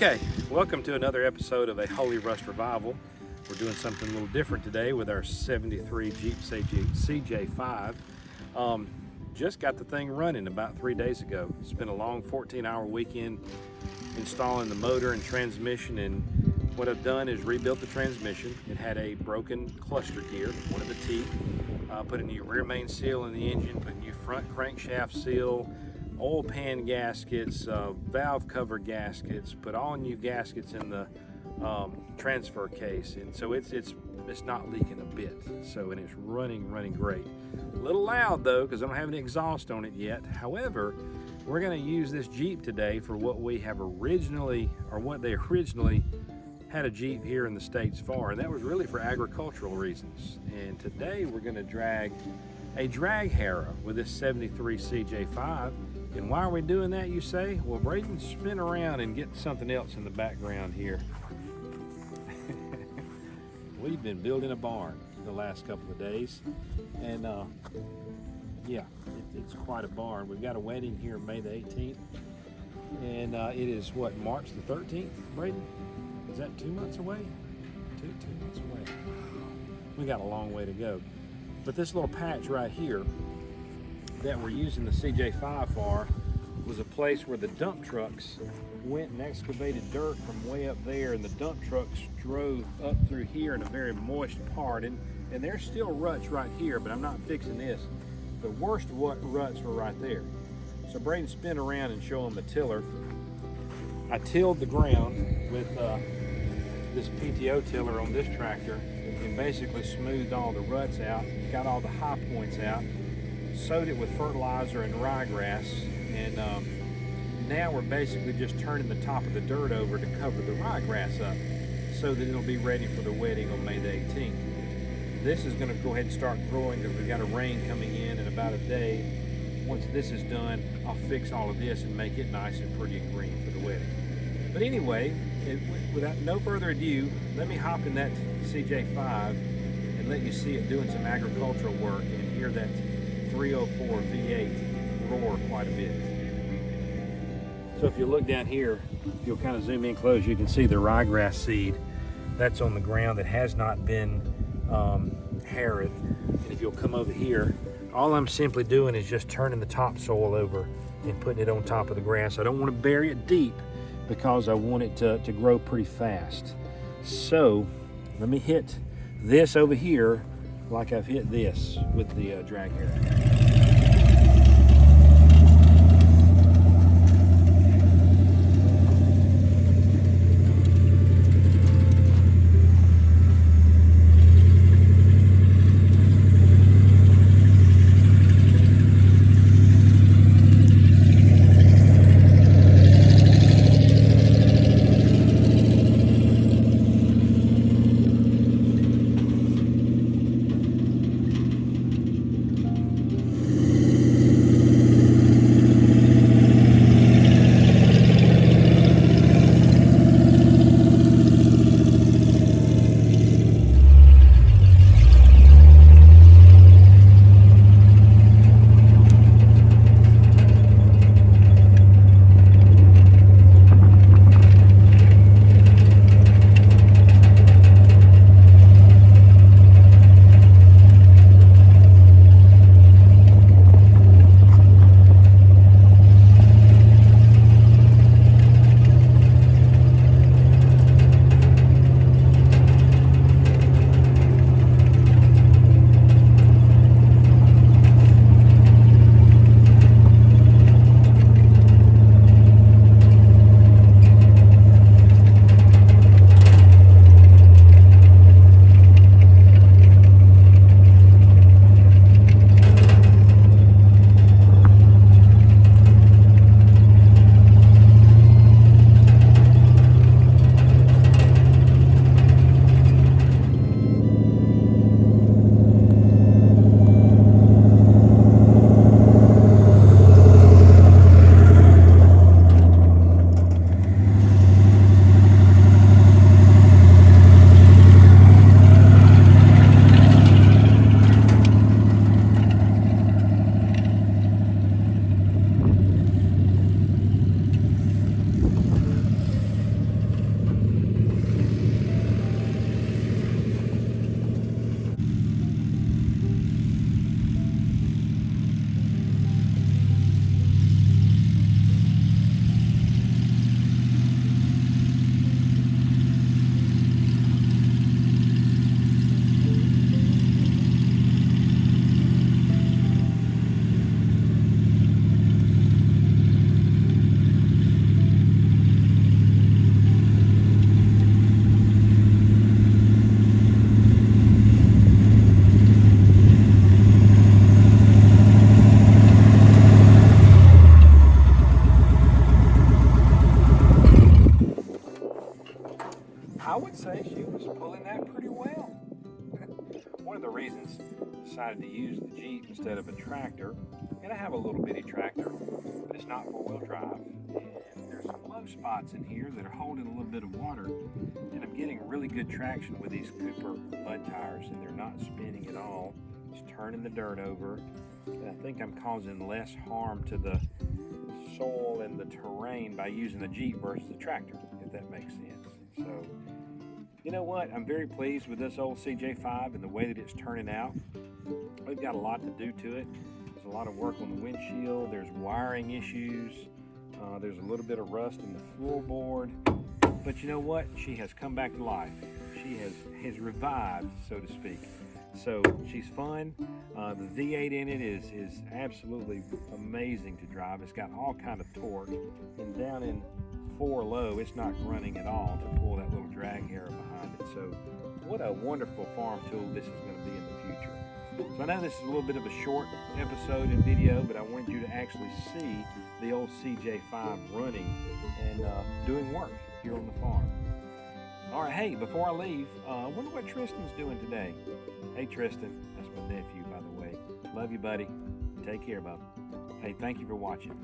Okay, welcome to another episode of A Holy Rust Revival. We're doing something a little different today with our 73 Jeep CJ5. Just got the thing running about 3 days ago. Spent a long 14-hour weekend installing the motor and transmission, and what I've done is rebuilt the transmission. It had a broken cluster gear, one of the teeth. Put a new rear main seal in the engine, put a new front crankshaft seal, oil pan gaskets, valve cover gaskets, put all new gaskets in the transfer case, and so it's not leaking a bit. So, and it's running great. A little loud though, because I don't have any exhaust on it yet. However, we're going to use this Jeep today for what they originally had a Jeep here in the States for, and that was really for agricultural reasons. And today we're going to drag a drag harrow with this 73 CJ5. And why are we doing that, you say? Well, Braden, spin around and get something else in the background here. We've been building a barn the last couple of days, and yeah, it's quite a barn. We've got a wedding here May the 18th, and it is what, March the 13th, Braden? Is that 2 months away? Two months away. We got a long way to go. But this little patch right here that we're using the CJ5 for was a place where the dump trucks went and excavated dirt from way up there, and the dump trucks drove up through here in a very moist part, and there's still ruts right here, but I'm not fixing this. The worst ruts were right there. So Braden, spin around and show them the tiller. I tilled the ground with this PTO tiller on this tractor and basically smoothed all the ruts out, got all the high points out, sowed it with fertilizer and ryegrass, and now we're basically just turning the top of the dirt over to cover the ryegrass up so that it'll be ready for the wedding on May the 18th. This is going to go ahead and start growing because we've got a rain coming in about a day. Once this is done, I'll fix all of this and make it nice and pretty and green for the wedding. But anyway, without no further ado, let me hop in that CJ5 and let you see it doing some agricultural work and hear that 304 V8 roar quite a bit. So if you look down here, if you'll kind of zoom in close, you can see the ryegrass seed that's on the ground that has not been harrowed. And if you'll come over here, all I'm simply doing is just turning the topsoil over and putting it on top of the grass. I don't want to bury it deep because I want it to grow pretty fast. So let me hit this over here like I've hit this with the drag harrow. decided to use the Jeep instead of a tractor. And I have a little bitty tractor, but it's not four-wheel drive. And there's some low spots in here that are holding a little bit of water. And I'm getting really good traction with these Cooper mud tires, and they're not spinning at all. Just turning the dirt over. And I think I'm causing less harm to the soil and the terrain by using the Jeep versus the tractor, if that makes sense. So, you know what? I'm very pleased with this old CJ5 and the way that it's turning out. We've got a lot to do to it. There's a lot of work on the windshield. There's wiring issues. There's a little bit of rust in the floorboard. But you know what? She has come back to life. She has revived, so to speak. So she's fun. The V8 in it is absolutely amazing to drive. It's got all kind of torque. And down in 4 low, it's not running at all to pull that little drag harrow behind it. So what a wonderful farm tool this is going to be in the future. So I know this is a little bit of a short episode and video, but I wanted you to actually see the old CJ5 running and doing work here on the farm. All right, hey, before I leave, I wonder what Tristan's doing today. Hey, Tristan, that's my nephew, by the way. Love you, buddy. Take care, bub. Hey, thank you for watching.